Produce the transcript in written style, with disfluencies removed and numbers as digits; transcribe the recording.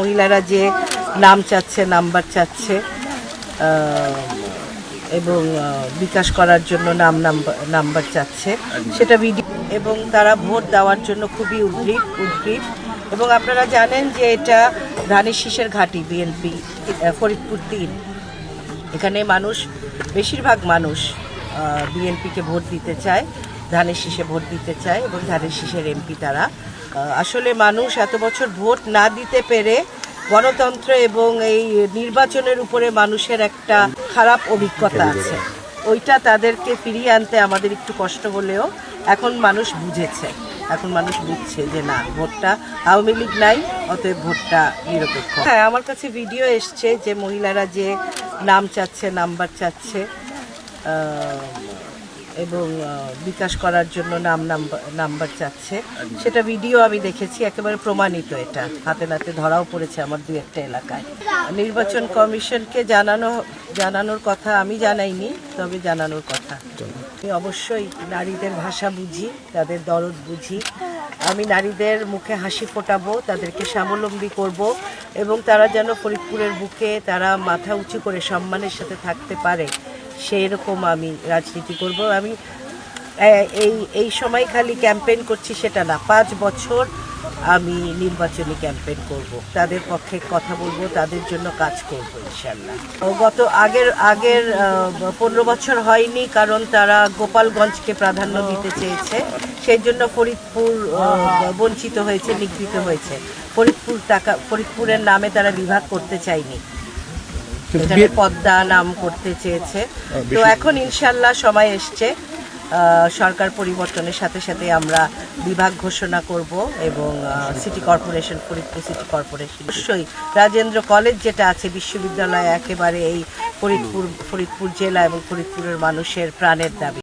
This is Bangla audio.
মহিলারা যে নাম চাচ্ছে, নাম্বার চাচ্ছে এবং বিকাশ করার জন্য নাম্বার চাচ্ছে, সেটা ভিডিও এবং তারা ভোট দেওয়ার জন্য খুবই উদ্গ্রীব এবং আপনারা জানেন যে এটা ধানের শীষের ঘাঁটি বিএনপি ফরিদপুর ৩। এখানে বেশিরভাগ মানুষ বিএনপিকে ভোট দিতে চায়, ধানের শীষে ভোট দিতে চায় এবং ধানের শীষের এমপি তারা। আসলে মানুষ এত বছর ভোট না দিতে পেরে গণতন্ত্র এবং এই নির্বাচনের উপরে মানুষের একটা খারাপ অভিজ্ঞতা আছে, ওইটা তাদেরকে ফিরিয়ে আনতে আমাদের একটু কষ্ট হলেও এখন মানুষ বুঝছে যে না, ভোটটা আওয়ামী লীগ নাই, অতএব ভোটটা নিরপেক্ষ। হ্যাঁ, আমার কাছে ভিডিও এসছে যে মহিলারা যে নাম চাচ্ছে, নাম্বার চাচ্ছে এবং বিকাশ করার জন্য নাম্বার চাচ্ছে, সেটা ভিডিও আমি দেখেছি, একেবারে প্রমাণিত। এটা হাতে নাতে ধরাও পড়েছে আমার ২-১টা এলাকায়। নির্বাচন কমিশনকে জানানোর কথা আমি জানাইনি, তবে জানানোর কথা। আমি অবশ্যই নারীদের ভাষা বুঝি, তাদের দরদ বুঝি। আমি নারীদের মুখে হাসি ফোটাবো, তাদেরকে স্বাবলম্বী করব এবং তারা যেন ফরিদপুরের বুকে তারা মাথা উঁচু করে সম্মানের সাথে থাকতে পারে, সেই রকম আমি রাজনীতি করব। আমি এই সময় খালি ক্যাম্পেইন করছি সেটা না, ৫ বছর আমি নির্বাচনী ক্যাম্পেইন করব, তাদের পক্ষে কথা বলবো, তাদের জন্য কাজ করব ইনশাল্লাহ। আগের ১৫ বছর হয়নি, কারণ তারা গোপালগঞ্জকে প্রাধান্য দিতে চেয়েছে, সেই জন্য ফরিদপুর বঞ্চিত হয়েছে, নিগৃহীত হয়েছে। ফরিদপুরের নামে তারা বিভাগ করতে চায়নি, এখানে পদ্মা নাম করতে চেয়েছে। তো এখন ইনশাল্লাহ সময় এসছে, সরকার পরিবর্তনের সাথে সাথে আমরা বিভাগ ঘোষণা করব এবং ফরিদপুর সিটি কর্পোরেশন অবশ্যই রাজেন্দ্র কলেজ যেটা আছে বিশ্ববিদ্যালয়, একেবারে এই ফরিদপুর জেলা এবং ফরিদপুরের মানুষের প্রাণের দাবি।